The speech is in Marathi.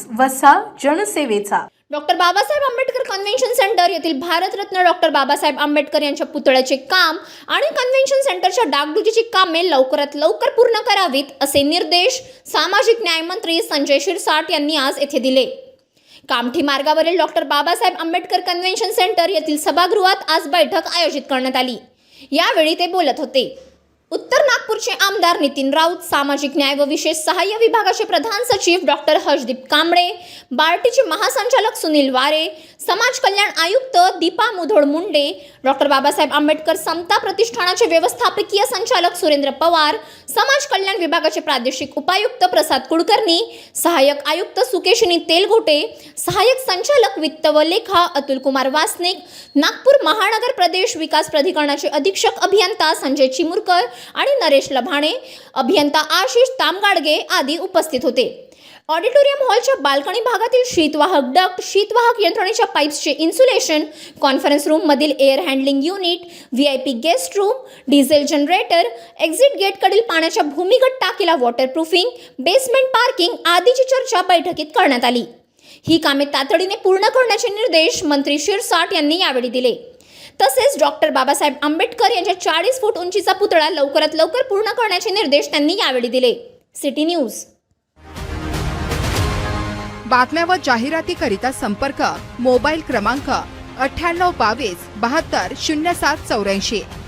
वसा जनसेवेचा. Doctor Babasaheb Ambedkar convention centre येथील भारतरत्न डॉक्टर बाबासाहेब आंबेडकर यांच्या पुतळ्याचे काम आणि कन्व्हेन्शन सेंटरच्या डागडुजीची कामे लवकरात लवकर पूर्ण करावीत असे निर्देश सामाजिक न्याय मंत्री संजय शिरसाट यांनी आज येथे दिले. कामठी मार्गावरील doctor Babasaheb Ambedkar convention centre येथील सभागृहात आज बैठक आयोजित करण्यात आली. यावेळी ते बोलत होते. उत्तर नागपूरचे आमदार नितीन राऊत, सामाजिक न्याय व विशेष सहाय्य विभागाचे प्रधान सचिव डॉक्टर हर्षदीप कांबळे, बार्टीचे महासंचालक सुनील वारे, समाज कल्याण आयुक्त दीपा मुधोळ मुंडे, डॉक्टर बाबासाहेब आंबेडकर समता प्रतिष्ठानाचे व्यवस्थापकीय संचालक सुरेंद्र पवार, समाज कल्याण विभागाचे प्रादेशिक उपायुक्त प्रसाद कुलकर्णी, सहाय्यक आयुक्त सुकेशिनी तेलगोटे, सहाय्यक संचालक वित्त व लेखा अतुल कुमार वासनिक, नागपूर महानगर प्रदेश विकास प्राधिकरणाचे अधीक्षक अभियंता संजय चिमुरकर आणि नरेश लभाणे, अभियंता आशिष तामगाडगे आदी उपस्थित होते. ऑडिटोरियम हॉलच्या बाल्कनी भागातील शीतवाहक डक्ट, शीतवाहक यंत्रणेच्या पाईप्सचे इन्सुलेशन, कॉन्फरन्स रूम मधील air handling unit, VIP guest room, diesel generator, exit गेटकडील पाण्याच्या भूमिगत टाकीला वॉटरप्रूफिंग, बेसमेंट पार्किंग आदीची चर्चा बैठकीत करण्यात आली. ही कामे तातडीने पूर्ण करण्याचे निर्देश मंत्री शिरसाट यांनी यावेळी दिले. तसेच डॉक्टर बाबासाहेब आंबेडकर यांच्या 40 फूट उंचीचा पुतळा लवकरात लवकर पूर्ण करण्याचे निर्देश त्यांनी यावेळी दिले. City news. बातम्या व जाहिरातीकरिता संपर्क मोबाईल क्रमांक 9822 72 0784.